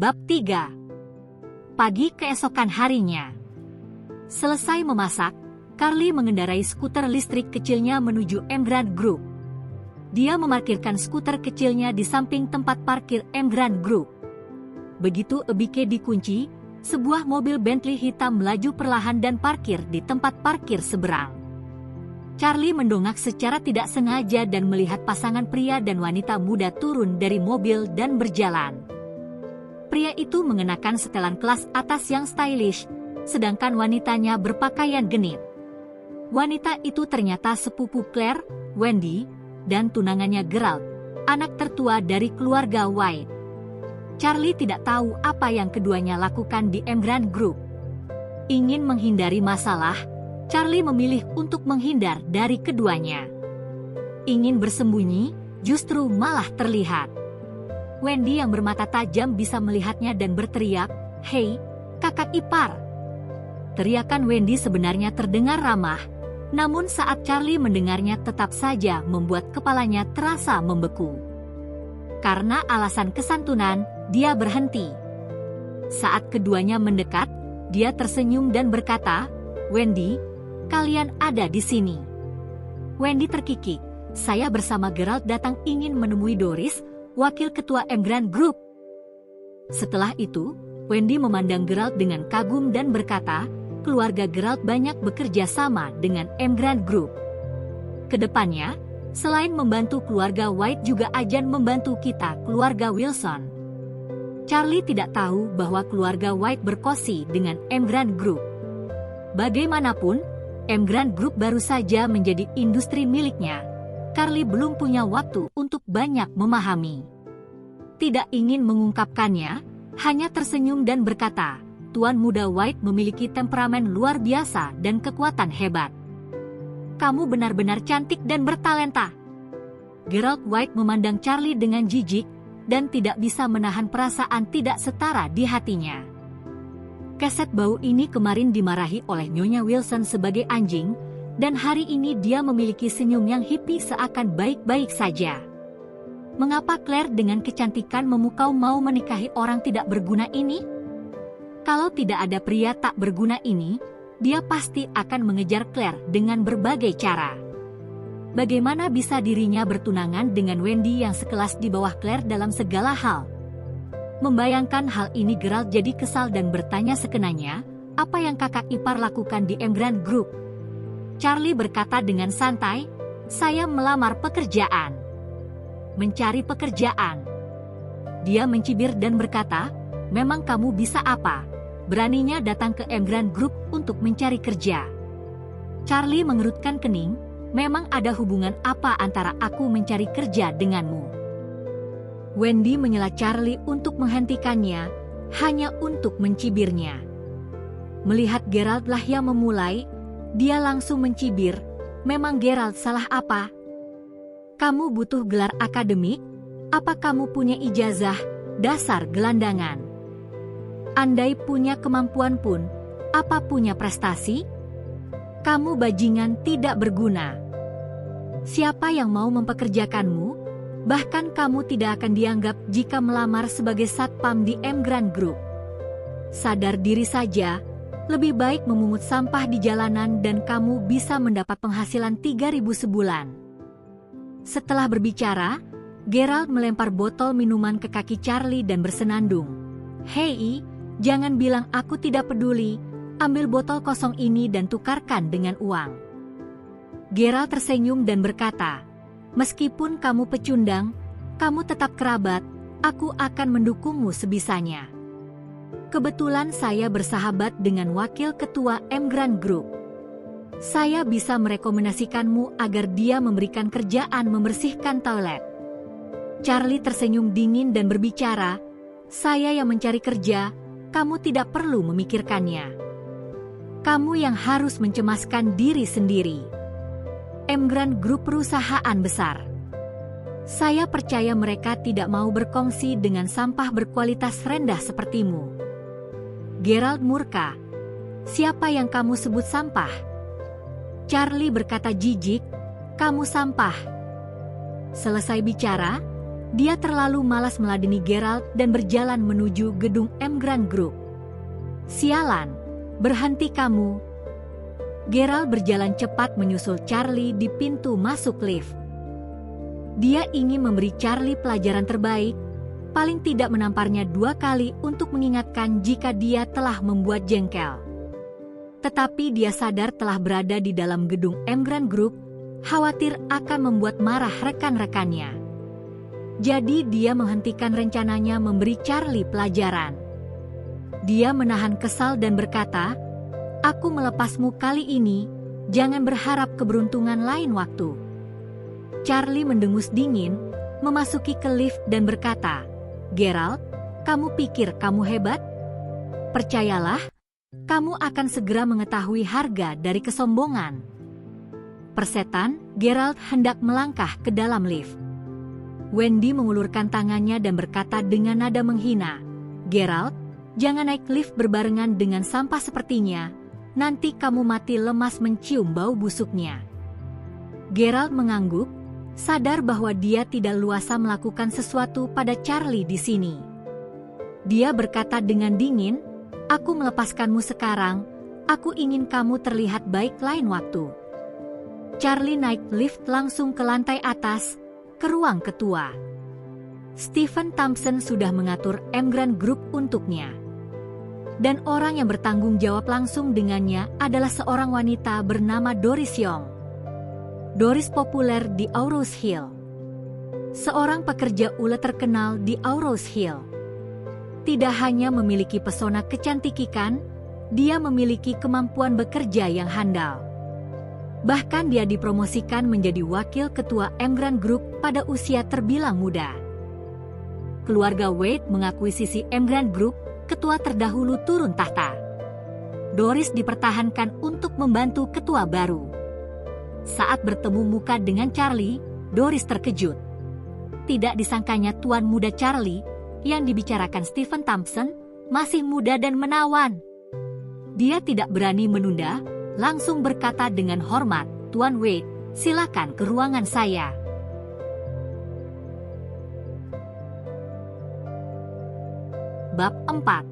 Bab 3. Pagi keesokan harinya. Selesai memasak, Carly mengendarai skuter listrik kecilnya menuju Emgrand Group. Dia memarkirkan skuter kecilnya di samping tempat parkir Emgrand Group. Begitu ebike dikunci, sebuah mobil Bentley hitam melaju perlahan dan parkir di tempat parkir seberang. Charlie mendongak secara tidak sengaja dan melihat pasangan pria dan wanita muda turun dari mobil dan berjalan. Pria itu mengenakan setelan kelas atas yang stylish, sedangkan wanitanya berpakaian genit. Wanita itu ternyata sepupu Claire, Wendy, dan tunangannya Gerald, anak tertua dari keluarga White. Charlie tidak tahu apa yang keduanya lakukan di Emgrand Group. Ingin menghindari masalah, Charlie memilih untuk menghindar dari keduanya. Ingin bersembunyi, justru malah terlihat. Wendy yang bermata tajam bisa melihatnya dan berteriak, "Hei, kakak ipar!" Teriakan Wendy sebenarnya terdengar ramah, namun saat Charlie mendengarnya tetap saja membuat kepalanya terasa membeku. Karena alasan kesantunan, dia berhenti. Saat keduanya mendekat, dia tersenyum dan berkata, "Wendy, kalian ada di sini." Wendy terkikik, "Saya bersama Gerald datang ingin menemui Doris, wakil ketua Emgrand Group." Setelah itu, Wendy memandang Gerald dengan kagum dan berkata, keluarga Gerald banyak bekerja sama dengan Emgrand Group. Kedepannya, selain membantu keluarga White juga akan membantu kita, keluarga Wilson. Charlie tidak tahu bahwa keluarga White berkosi dengan Emgrand Group. Bagaimanapun, Emgrand Group baru saja menjadi industri miliknya. Carly belum punya waktu untuk banyak memahami. Tidak ingin mengungkapkannya, hanya tersenyum dan berkata, "Tuan muda White memiliki temperamen luar biasa dan kekuatan hebat. Kamu benar-benar cantik dan bertalenta." Gerald White memandang Charlie dengan jijik dan tidak bisa menahan perasaan tidak setara di hatinya. Keset bau ini kemarin dimarahi oleh Nyonya Wilson sebagai anjing, dan hari ini dia memiliki senyum yang hippie seakan baik-baik saja. Mengapa Claire dengan kecantikan memukau mau menikahi orang tidak berguna ini? Kalau tidak ada pria tak berguna ini, dia pasti akan mengejar Claire dengan berbagai cara. Bagaimana bisa dirinya bertunangan dengan Wendy yang sekelas di bawah Claire dalam segala hal? Membayangkan hal ini, Gerald jadi kesal dan bertanya sekenanya, "Apa yang kakak ipar lakukan di Emgrand Group?" Charlie berkata dengan santai, "Saya melamar pekerjaan." "Mencari pekerjaan?" Dia mencibir dan berkata, "Memang kamu bisa apa? Beraninya datang ke Emgrand Group untuk mencari kerja?" Charlie mengerutkan kening, "Memang ada hubungan apa antara aku mencari kerja denganmu?" Wendy menyela Charlie untuk menghentikannya, hanya untuk mencibirnya. Melihat Gerald lah yang memulai, dia langsung mencibir, "Memang Gerald salah apa? Kamu butuh gelar akademik? Apa kamu punya ijazah? Dasar gelandangan. Andai punya kemampuan pun, apa punya prestasi? Kamu bajingan tidak berguna. Siapa yang mau mempekerjakanmu? Bahkan kamu tidak akan dianggap jika melamar sebagai satpam di Emgrand Group. Sadar diri saja. Lebih baik memungut sampah di jalanan dan kamu bisa mendapat penghasilan 3.000 sebulan." Setelah berbicara, Gerald melempar botol minuman ke kaki Charlie dan bersenandung, "Hei, jangan bilang aku tidak peduli. Ambil botol kosong ini dan tukarkan dengan uang." Gerald tersenyum dan berkata, "Meskipun kamu pecundang, kamu tetap kerabat. Aku akan mendukungmu sebisanya. Kebetulan saya bersahabat dengan wakil ketua Emgrand Group. Saya bisa merekomendasikanmu agar dia memberikan kerjaan membersihkan toilet." Charlie tersenyum dingin dan berbicara, "Saya yang mencari kerja, kamu tidak perlu memikirkannya. Kamu yang harus mencemaskan diri sendiri. Emgrand Group perusahaan besar. Saya percaya mereka tidak mau berkongsi dengan sampah berkualitas rendah sepertimu." Gerald murka, "Siapa yang kamu sebut sampah?" Charlie berkata jijik, "Kamu sampah." Selesai bicara, Dia terlalu malas meladeni Geralt dan berjalan menuju gedung Emgrand Group. Sialan, berhenti kamu. Geralt berjalan cepat menyusul Charlie di pintu masuk lift. Dia ingin memberi Charlie pelajaran terbaik, paling tidak menamparnya 2 kali untuk mengingatkan jika dia telah membuat jengkel. Tetapi dia sadar telah berada di dalam gedung Emgrand Group, khawatir akan membuat marah rekan-rekannya. Jadi dia menghentikan rencananya memberi Charlie pelajaran. Dia menahan kesal dan berkata, "Aku melepasmu kali ini, jangan berharap keberuntungan lain waktu." Charlie mendengus dingin, memasuki ke lift dan berkata, "Geralt, kamu pikir kamu hebat? Percayalah, kamu akan segera mengetahui harga dari kesombongan." Persetan, Geralt hendak melangkah ke dalam lift. Wendy mengulurkan tangannya dan berkata dengan nada menghina, "Geralt, jangan naik lift berbarengan dengan sampah sepertinya, nanti kamu mati lemas mencium bau busuknya." Geralt mengangguk, sadar bahwa dia tidak luasa melakukan sesuatu pada Charlie di sini. Dia berkata dengan dingin, "Aku melepaskanmu sekarang, aku ingin kamu terlihat baik lain waktu." Charlie naik lift langsung ke lantai atas, ke ruang ketua. Stephen Thompson sudah mengatur Emgrand Group untuknya. Dan orang yang bertanggung jawab langsung dengannya adalah seorang wanita bernama Doris Young. Doris populer di Aurous Hill. Seorang pekerja ulet terkenal di Aurous Hill. Tidak hanya memiliki pesona kecantikan, dia memiliki kemampuan bekerja yang handal. Bahkan dia dipromosikan menjadi wakil ketua Emgrand Group pada usia terbilang muda. Keluarga Wade mengakuisisi Emgrand Group, ketua terdahulu turun tahta. Doris dipertahankan untuk membantu ketua baru. Saat bertemu muka dengan Charlie, Doris terkejut. Tidak disangkanya tuan muda Charlie, yang dibicarakan Stephen Thompson, masih muda dan menawan. Dia tidak berani menunda, langsung berkata dengan hormat, "Tuan Wade, silakan ke ruangan saya." Bab 4.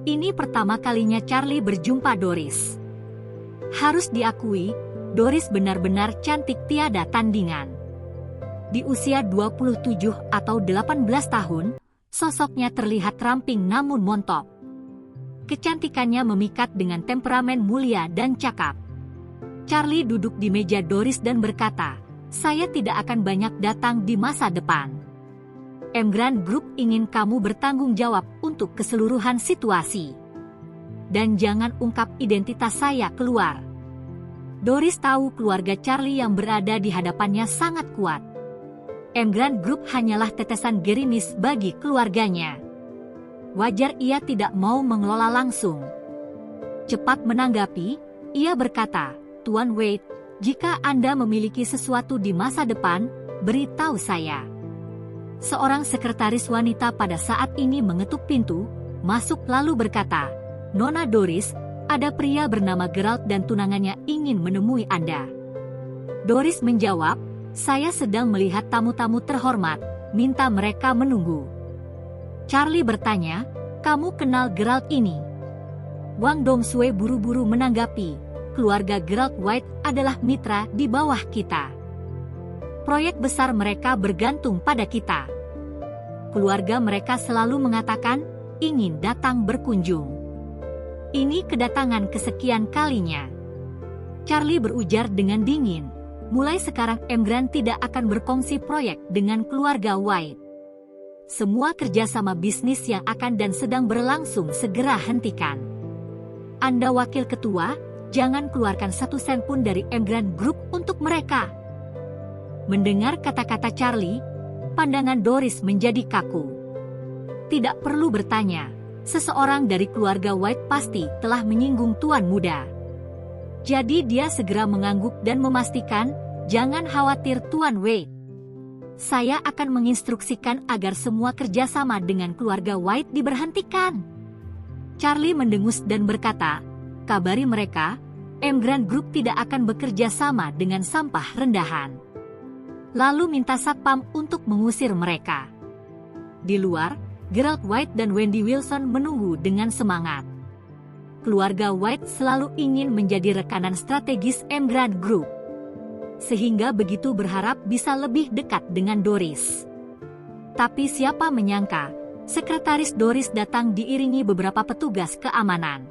Ini pertama kalinya Charlie berjumpa Doris. Harus diakui, Doris benar-benar cantik tiada tandingan. Di usia 27 atau 18 tahun, sosoknya terlihat ramping namun montok. Kecantikannya memikat dengan temperamen mulia dan cakap. Charlie duduk di meja Doris dan berkata, "Saya tidak akan banyak datang di masa depan. Emgrand Group ingin kamu bertanggung jawab untuk keseluruhan situasi. Dan jangan ungkap identitas saya keluar." Doris tahu keluarga Charlie yang berada di hadapannya sangat kuat. Emgrand Group hanyalah tetesan gerimis bagi keluarganya. Wajar ia tidak mau mengelola langsung. Cepat menanggapi, ia berkata, "Tuan Wade, jika Anda memiliki sesuatu di masa depan, beritahu saya." Seorang sekretaris wanita pada saat ini mengetuk pintu, masuk lalu berkata, "Nona Doris, ada pria bernama Geralt dan tunangannya ingin menemui Anda." Doris menjawab, "Saya sedang melihat tamu-tamu terhormat, minta mereka menunggu." Charlie bertanya, "Kamu kenal Geralt ini?" Wang Dongsue buru-buru menanggapi, "Keluarga Geralt White adalah mitra di bawah kita. Proyek besar mereka bergantung pada kita. Keluarga mereka selalu mengatakan, ingin datang berkunjung. Ini kedatangan kesekian kalinya." Charlie berujar dengan dingin, "Mulai sekarang Emgrand tidak akan berkongsi proyek dengan keluarga White. Semua kerjasama bisnis yang akan dan sedang berlangsung segera hentikan. Anda wakil ketua, jangan keluarkan 1 sen pun dari Emgrand Group untuk mereka." Mendengar kata-kata Charlie, pandangan Doris menjadi kaku. Tidak perlu bertanya, seseorang dari keluarga White pasti telah menyinggung tuan muda. Jadi dia segera mengangguk dan memastikan, "Jangan khawatir Tuan Wade. Saya akan menginstruksikan agar semua kerjasama dengan keluarga White diberhentikan." Charlie mendengus dan berkata, "Kabari mereka, Emgrand Group tidak akan bekerja sama dengan sampah rendahan. lalu minta satpam untuk mengusir mereka. Di luar, Gerald White dan Wendy Wilson menunggu dengan semangat. Keluarga White selalu ingin menjadi rekanan strategis Emgrand Group, sehingga begitu berharap bisa lebih dekat dengan Doris. Tapi siapa menyangka, Sekretaris Doris datang diiringi beberapa petugas keamanan.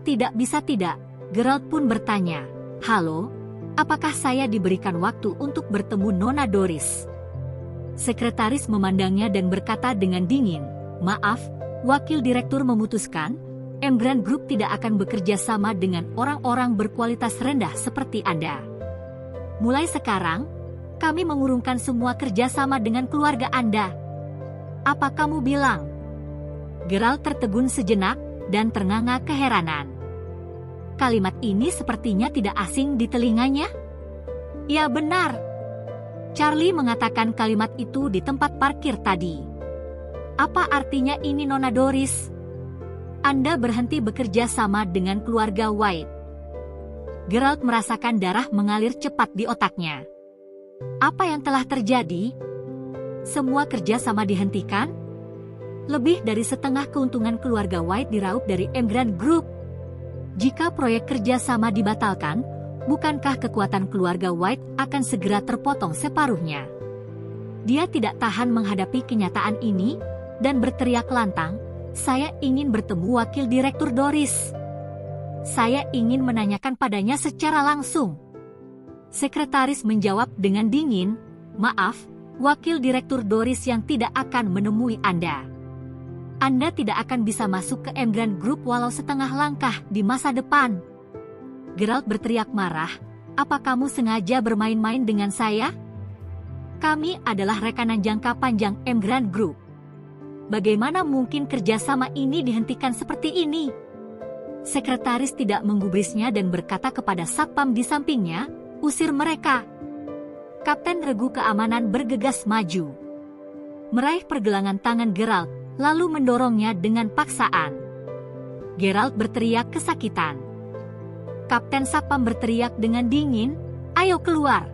Tidak bisa tidak, Gerald pun bertanya, "Halo, apakah saya diberikan waktu untuk bertemu Nona Doris?" Sekretaris memandangnya dan berkata dengan dingin, "Maaf, Wakil Direktur memutuskan, Emgrand Group tidak akan bekerja sama dengan orang-orang berkualitas rendah seperti Anda. Mulai sekarang, kami mengurungkan semua kerjasama dengan keluarga Anda." "Apa kamu bilang?" Gerald tertegun sejenak dan ternganga keheranan. Kalimat ini sepertinya tidak asing di telinganya. "Ya benar. Charlie mengatakan kalimat itu di tempat parkir tadi." "Apa artinya ini, Nona Doris? Anda berhenti bekerja sama dengan keluarga White." Gerald merasakan darah mengalir cepat di otaknya. Apa yang telah terjadi? Semua kerja sama dihentikan? Lebih dari setengah keuntungan keluarga White diraup dari Emgrand Group. Jika proyek kerja sama dibatalkan, bukankah kekuatan keluarga White akan segera terpotong separuhnya? Dia tidak tahan menghadapi kenyataan ini dan berteriak lantang, "Saya ingin bertemu Wakil Direktur Doris. Saya ingin menanyakan padanya secara langsung." Sekretaris menjawab dengan dingin, "Maaf, Wakil Direktur Doris yang tidak akan menemui Anda. Anda tidak akan bisa masuk ke Emgrand Group walau setengah langkah di masa depan." Gerald berteriak marah, "Apa kamu sengaja bermain-main dengan saya? Kami adalah rekanan jangka panjang Emgrand Group. Bagaimana mungkin kerjasama ini dihentikan seperti ini?" Sekretaris tidak menggubrisnya dan berkata kepada satpam di sampingnya, "Usir mereka." Kapten regu keamanan bergegas maju, meraih pergelangan tangan Gerald, lalu mendorongnya dengan paksaan. Gerald berteriak kesakitan. Kapten satpam berteriak dengan dingin, "Ayo keluar.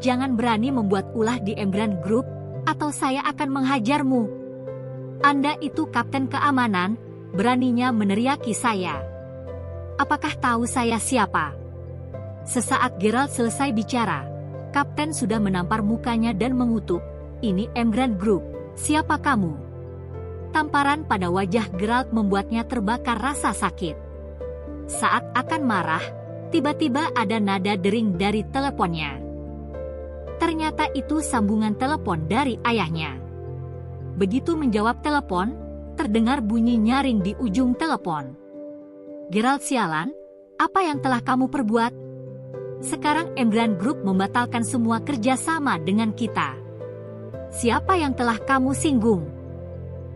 Jangan berani membuat ulah di Emgrand Group, atau saya akan menghajarmu. Anda itu kapten keamanan, beraninya meneriaki saya. Apakah tahu saya siapa?" Sesaat Gerald selesai bicara, kapten sudah menampar mukanya dan mengutuk, "Ini Emgrand Group, siapa kamu?" Tamparan pada wajah Gerald membuatnya terbakar rasa sakit. Saat akan marah, tiba-tiba ada nada dering dari teleponnya. Ternyata itu sambungan telepon dari ayahnya. Begitu menjawab telepon, terdengar bunyi nyaring di ujung telepon. "Gerald sialan, apa yang telah kamu perbuat? Sekarang Emgrand Group membatalkan semua kerjasama dengan kita. Siapa yang telah kamu singgung?"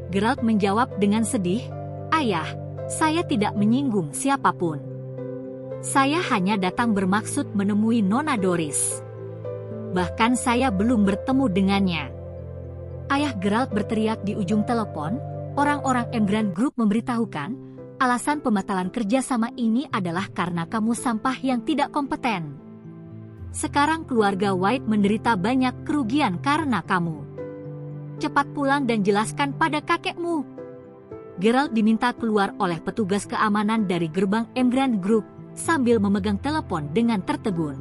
Gerald menjawab dengan sedih, "Ayah, saya tidak menyinggung siapapun. Saya hanya datang bermaksud menemui Nona Doris. Bahkan saya belum bertemu dengannya." Ayah Gerald berteriak di ujung telepon, "Orang-orang Emgrand Group memberitahukan, alasan pembatalan kerjasama ini adalah karena kamu sampah yang tidak kompeten. Sekarang keluarga White menderita banyak kerugian karena kamu. Cepat pulang dan jelaskan pada kakekmu." Gerald diminta keluar oleh petugas keamanan dari gerbang Emgrand Group sambil memegang telepon dengan tertegun.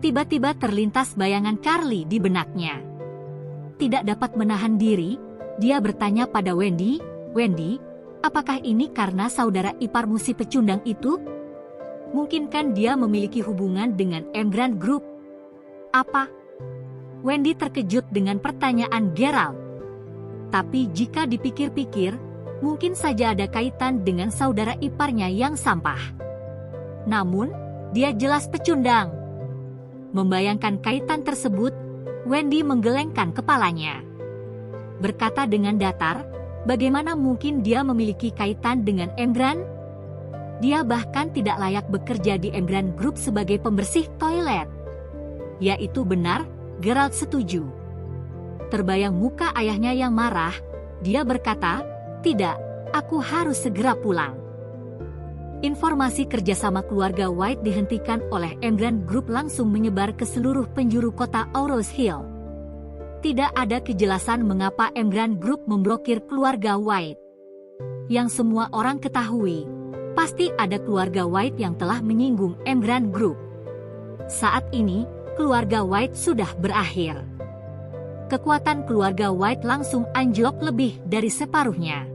Tiba-tiba terlintas bayangan Carly di benaknya. Tidak dapat menahan diri, dia bertanya pada Wendy, "Wendy, apakah ini karena saudara iparmu si pecundang itu? Mungkin dia memiliki hubungan dengan Emgrand Group?" "Apa?" Wendy terkejut dengan pertanyaan Gerald. Tapi jika dipikir-pikir, mungkin saja ada kaitan dengan saudara iparnya yang sampah. Namun, dia jelas pecundang. Membayangkan kaitan tersebut, Wendy menggelengkan kepalanya. Berkata dengan datar, bagaimana mungkin dia memiliki kaitan dengan Emgrand? Dia bahkan tidak layak bekerja di Emgrand Group sebagai pembersih toilet. Yaitu benar, Gerald setuju. Terbayang muka ayahnya yang marah, dia berkata, "Tidak, aku harus segera pulang." informasi kerjasama keluarga White dihentikan oleh Emgrand Group langsung menyebar ke seluruh penjuru kota Aurora Hill. Tidak ada kejelasan mengapa Emgrand Group memblokir keluarga White. Yang semua orang ketahui, pasti ada keluarga White yang telah menyinggung Emgrand Group. Saat ini, keluarga White sudah berakhir. Kekuatan keluarga White langsung anjlok lebih dari separuhnya.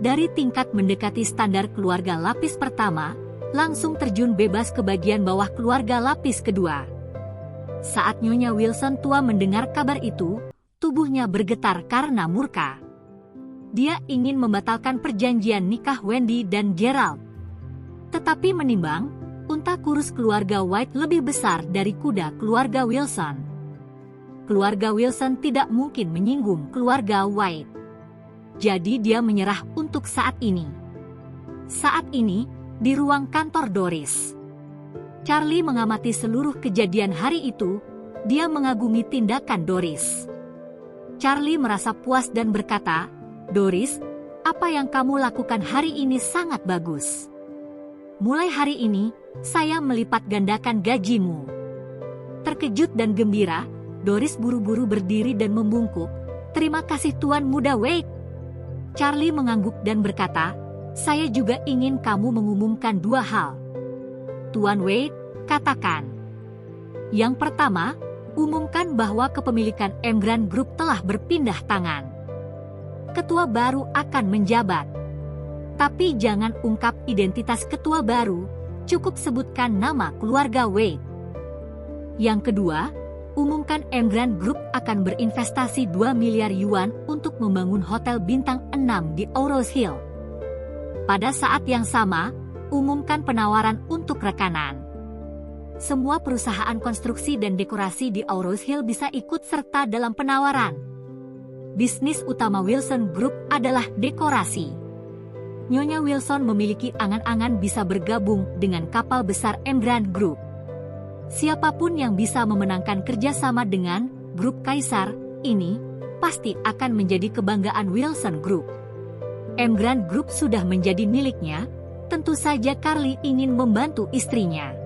Dari tingkat mendekati standar keluarga lapis pertama, langsung terjun bebas ke bagian bawah keluarga lapis kedua. Saat Nyonya Wilson tua mendengar kabar itu, tubuhnya bergetar karena murka. Dia ingin membatalkan perjanjian nikah Wendy dan Gerald. Tetapi menimbang, unta kurus keluarga White lebih besar dari kuda keluarga Wilson. Keluarga Wilson tidak mungkin menyinggung keluarga White. Jadi dia menyerah untuk saat ini. Saat ini, di ruang kantor Doris, Charlie mengamati seluruh kejadian hari itu. Dia mengagumi tindakan Doris. Charlie merasa puas dan berkata, "Doris, apa yang kamu lakukan hari ini sangat bagus. Mulai hari ini, saya melipat gandakan gajimu." Terkejut dan gembira, Doris buru-buru berdiri dan membungkuk. "Terima kasih Tuan Muda Wade." Charlie mengangguk dan berkata, "Saya juga ingin kamu mengumumkan dua hal." "Tuan Wade, katakan." "Yang pertama, umumkan bahwa kepemilikan Emgrand Group telah berpindah tangan. Ketua baru akan menjabat. Tapi jangan ungkap identitas ketua baru, cukup sebutkan nama keluarga Wade." "Yang kedua, umumkan Emgrand Group akan berinvestasi 2 miliar yuan untuk membangun hotel bintang 6 di Aurora Hill. Pada saat yang sama, umumkan penawaran untuk rekanan. Semua perusahaan konstruksi dan dekorasi di Aurora Hill bisa ikut serta dalam penawaran. Bisnis utama Wilson Group adalah dekorasi. Nyonya Wilson memiliki angan-angan bisa bergabung dengan kapal besar Emgrand Group. Siapapun yang bisa memenangkan kerjasama dengan grup Kaisar ini, pasti akan menjadi kebanggaan Wilson Group. Emgrand Group sudah menjadi miliknya, tentu saja Carly ingin membantu istrinya.